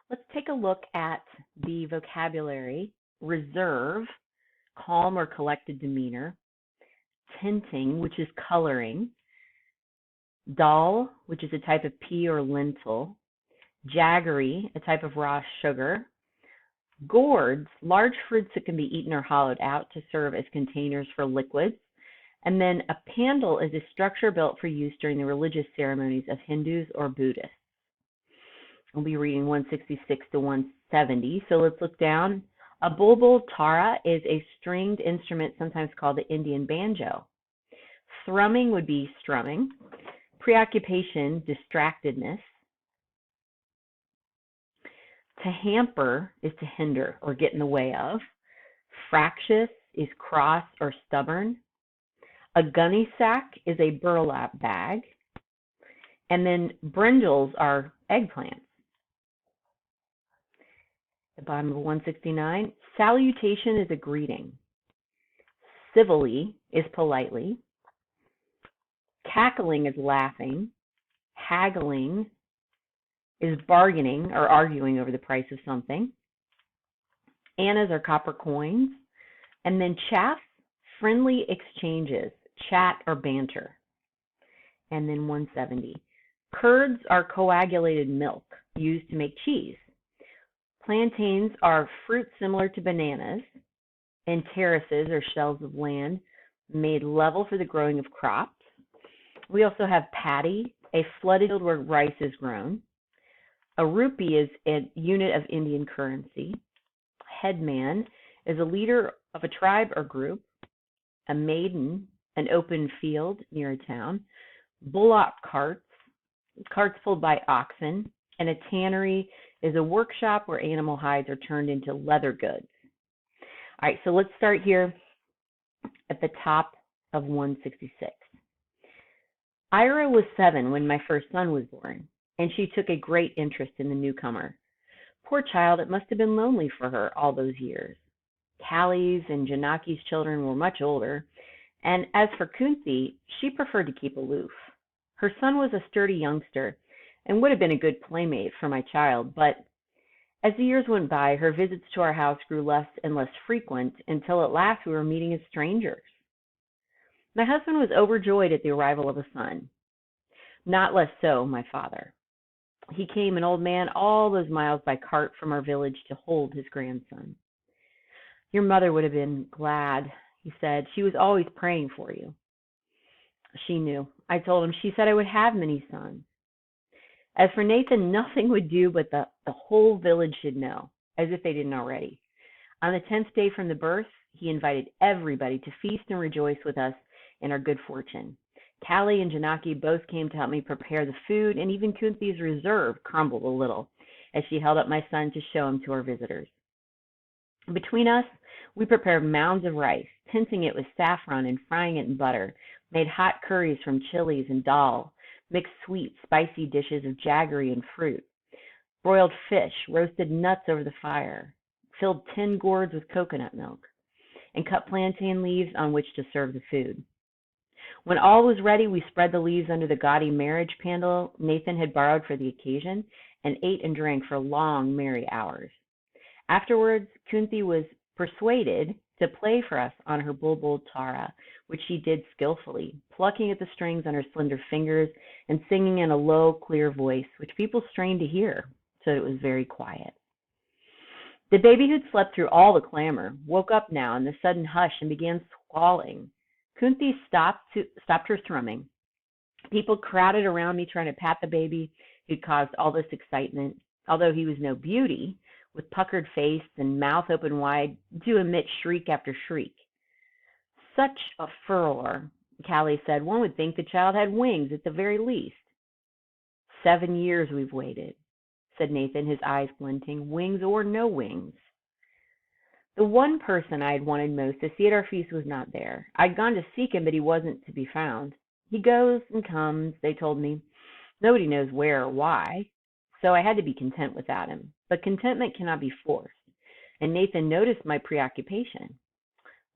Let's take a look at the vocabulary: reserve, calm or collected demeanor; tinting, which is coloring; dal, which is a type of pea or lentil; jaggery, a type of raw sugar; gourds, large fruits that can be eaten or hollowed out to serve as containers for liquids; and then a pandal is a structure built for use during the religious ceremonies of Hindus or Buddhists. We'll be reading 166 to 170. So let's look down. A bulbul tara is a stringed instrument, sometimes called the Indian banjo. Thrumming would be strumming. Preoccupation, distractedness. To hamper is to hinder or get in the way of. Fractious is cross or stubborn. A gunny sack is a burlap bag. And then brinjals are eggplants. The bottom of 169, salutation is a greeting. Civilly is politely. Cackling is laughing. Haggling is bargaining or arguing over the price of something. Annas are copper coins. And then chaff, friendly exchanges, chat or banter. And then 170, curds are coagulated milk used to make cheese. Plantains are fruits similar to bananas, and terraces are shelves of land made level for the growing of crops. We also have paddy, a flooded field where rice is grown. A rupee is a unit of Indian currency. Headman is a leader of a tribe or group. A maiden, an open field near a town. Bullock carts, carts pulled by oxen. And a tannery is a workshop where animal hides are turned into leather goods. All right, so let's start here at the top of 166. Ira was 7 when my first son was born, and she took a great interest in the newcomer. Poor child, it must have been lonely for her all those years. Callie's and Janaki's children were much older, and as for Kunthi, she preferred to keep aloof. Her son was a sturdy youngster and would have been a good playmate for my child, but as the years went by, her visits to our house grew less and less frequent until at last we were meeting as strangers. My husband was overjoyed at the arrival of a son. Not less so my father. He came, an old man, all those miles by cart from our village to hold his grandson. Your mother would have been glad, he said. She was always praying for you. She knew. I told him. She said I would have many sons. As for Nathan, nothing would do but the whole village should know, as if they didn't already. On the 10th day from the birth, he invited everybody to feast and rejoice with us in our good fortune. Callie and Janaki both came to help me prepare the food, and even Kunthi's reserve crumbled a little as she held up my son to show him to our visitors. Between us, we prepared mounds of rice, tinting it with saffron and frying it in butter, made hot curries from chilies and dal, mixed sweet, spicy dishes of jaggery and fruit, broiled fish, roasted nuts over the fire, filled tin gourds with coconut milk, and cut plantain leaves on which to serve the food. When all was ready, we spread the leaves under the gaudy marriage pandal Nathan had borrowed for the occasion, and ate and drank for long, merry hours. Afterwards, Kunthi was persuaded to play for us on her bulbul tara, which she did skillfully, plucking at the strings on her slender fingers and singing in a low, clear voice, which people strained to hear, so it was very quiet. The baby, who'd slept through all the clamor, woke up now in the sudden hush and began squalling. Kunthi stopped her thrumming. People crowded around me trying to pat the baby who'd caused all this excitement, although he was no beauty, with puckered face and mouth open wide to emit shriek after shriek. Such a furor, Callie said. One would think the child had wings at the very least. 7 years we've waited, said Nathan, his eyes glinting, wings or no wings. The one person I had wanted most to see at our feast was not there. I'd gone to seek him, but he wasn't to be found. He goes and comes, they told me. Nobody knows where or why, so I had to be content without him. But contentment cannot be forced, and Nathan noticed my preoccupation.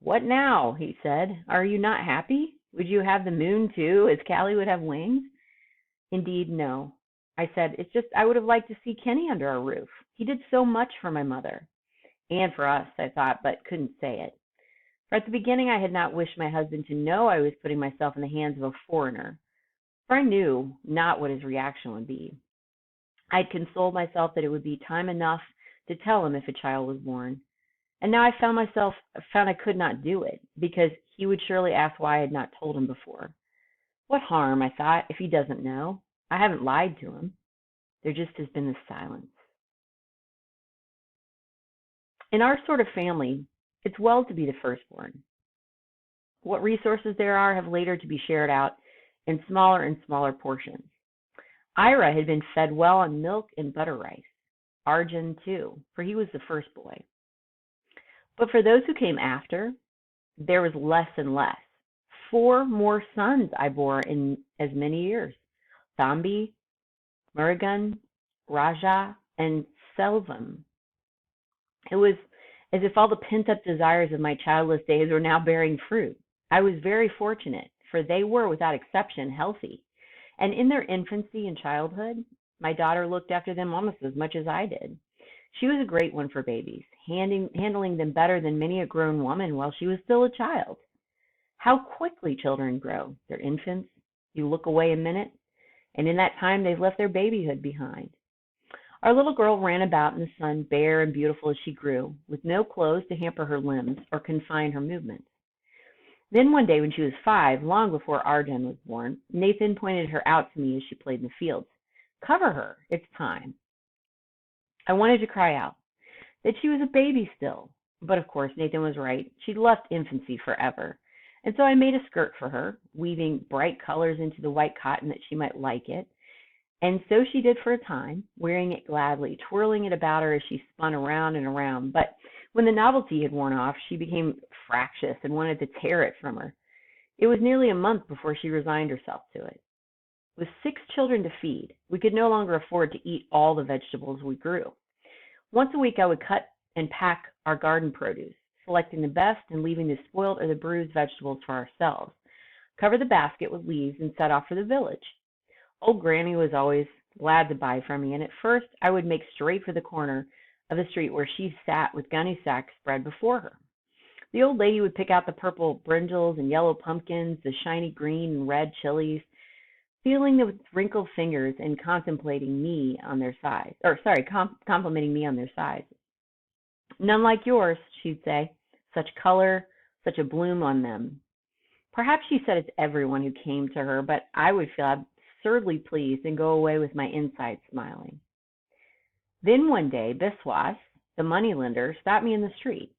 What now? He said. Are you not happy? Would you have the moon too, as Callie would have wings? Indeed, no. I said, it's just I would have liked to see Kenny under our roof. He did so much for my mother and for us, I thought, but couldn't say it. For at the beginning, I had not wished my husband to know I was putting myself in the hands of a foreigner, for I knew not what his reaction would be. I'd consoled myself that it would be time enough to tell him if a child was born. And now I found I could not do it, because he would surely ask why I had not told him before. What harm, I thought, if he doesn't know? I haven't lied to him. There just has been this silence. In our sort of family, it's well to be the firstborn. What resources there are have later to be shared out in smaller and smaller portions. Ira had been fed well on milk and butter rice. Arjun, too, for he was the first boy. But for those who came after, there was less and less. 4 more sons I bore in as many years. Thambi, Murugan, Raja, and Selvam. It was as if all the pent-up desires of my childless days were now bearing fruit. I was very fortunate, for they were, without exception, healthy. And in their infancy and childhood, my daughter looked after them almost as much as I did. She was a great one for babies, handling them better than many a grown woman while she was still a child. How quickly children grow. They're infants. You look away a minute, and in that time they've left their babyhood behind. Our little girl ran about in the sun, bare and beautiful as she grew, with no clothes to hamper her limbs or confine her movements. Then one day when she was 5, long before Arjun was born, Nathan pointed her out to me as she played in the fields. Cover her. It's time. I wanted to cry out that she was a baby still. But of course, Nathan was right. She'd left infancy forever. And so I made a skirt for her, weaving bright colors into the white cotton that she might like it. And so she did for a time, wearing it gladly, twirling it about her as she spun around and around. But when the novelty had worn off, she became fractious and wanted to tear it from her. It was nearly a month before she resigned herself to it. With 6 children to feed, we could no longer afford to eat all the vegetables we grew. Once a week, I would cut and pack our garden produce, selecting the best and leaving the spoiled or the bruised vegetables for ourselves, cover the basket with leaves, and set off for the village. Old Granny was always glad to buy from me, and at first I would make straight for the corner of the street where she sat with gunny sacks spread before her. The old lady would pick out the purple brinjals and yellow pumpkins, the shiny green and red chilies, feeling them with wrinkled fingers and contemplating me on their size. Complimenting me on their size. None like yours, she'd say. Such color, such a bloom on them. Perhaps she said it to everyone who came to her, but I would feel absurdly pleased and go away with my insides smiling. Then one day, Biswas, the moneylender, stopped me in the street.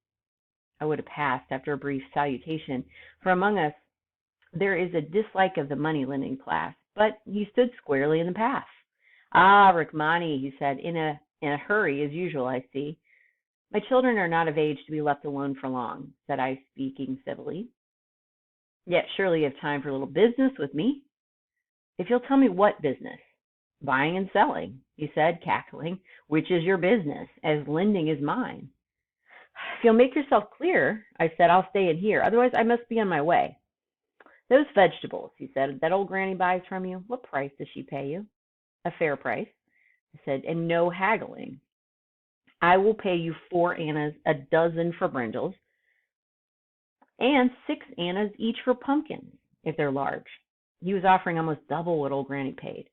I would have passed after a brief salutation, for among us there is a dislike of the money-lending class, but he stood squarely in the path. Ah, Rukmani, he said, in a hurry, as usual, I see. My children are not of age to be left alone for long, said I, speaking civilly. Yet surely you have time for a little business with me. If you'll tell me what business. Buying and selling, he said, cackling, which is your business, as lending is mine. If you'll make yourself clear, I said, I'll stay in here. Otherwise, I must be on my way. Those vegetables, he said, that old Granny buys from you, what price does she pay you? A fair price, I said, and no haggling. I will pay you 4 annas a dozen for brinjals, and 6 annas each for pumpkins, if they're large. He was offering almost double what old Granny paid.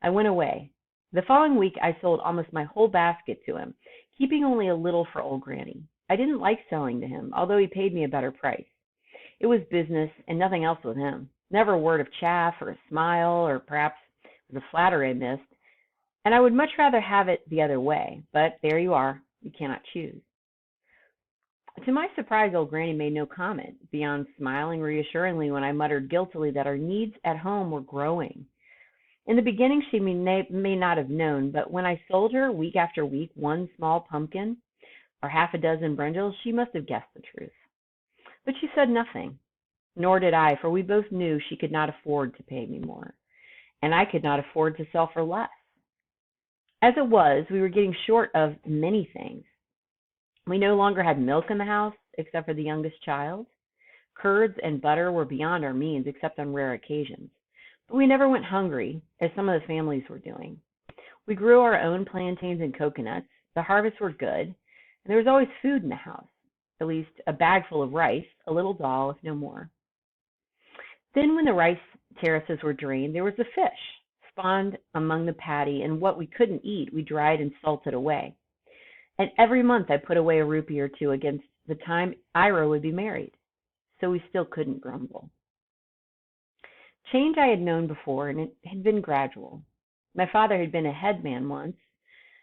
I went away. The following week, I sold almost my whole basket to him, keeping only a little for old Granny. I didn't like selling to him, although he paid me a better price. It was business and nothing else with him. Never a word of chaff or a smile, or perhaps it was a flattery I missed. And I would much rather have it the other way, but there you are. You cannot choose. To my surprise, old Granny made no comment, beyond smiling reassuringly when I muttered guiltily that our needs at home were growing. In the beginning, she may not have known, but when I sold her week after week 1 small pumpkin or half a dozen brinjals, she must have guessed the truth. But she said nothing, nor did I, for we both knew she could not afford to pay me more, and I could not afford to sell for less. As it was, we were getting short of many things. We no longer had milk in the house, except for the youngest child. Curds and butter were beyond our means, except on rare occasions. But we never went hungry, as some of the families were doing. We grew our own plantains and coconuts. The harvests were good, and there was always food in the house, at least a bag full of rice, a little doll, if no more. Then, when the rice terraces were drained, there was a fish spawned among the paddy, and what we couldn't eat, we dried and salted away. And every month I put away a rupee or two against the time Ira would be married, so we still couldn't grumble. Change I had known before, and it had been gradual. My father had been a headman once,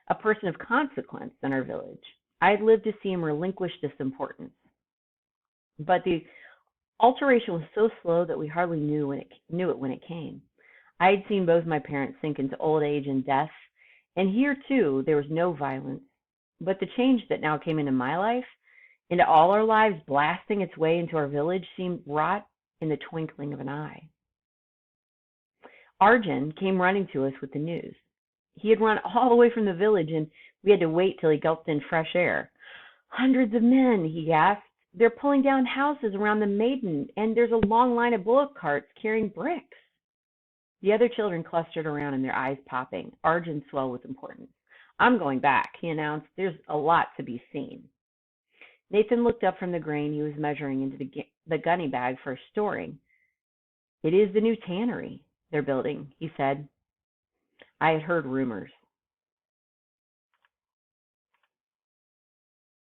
a person of consequence in our village. I had lived to see him relinquish this importance. But the alteration was so slow that we hardly knew it when it came. I had seen both my parents sink into old age and death, and here too there was no violence. But the change that now came into my life, into all our lives, blasting its way into our village, seemed wrought in the twinkling of an eye. Arjun came running to us with the news. He had run all the way from the village, and we had to wait till he gulped in fresh air. "Hundreds of men," he gasped. "They're pulling down houses around the maiden, and there's a long line of bullock carts carrying bricks." The other children clustered around and their eyes popping. Arjun swelled with importance. "I'm going back," he announced. "There's a lot to be seen." Nathan looked up from the grain he was measuring into the gunny bag for storing. "It is the new tannery they're building," he said. I had heard rumors.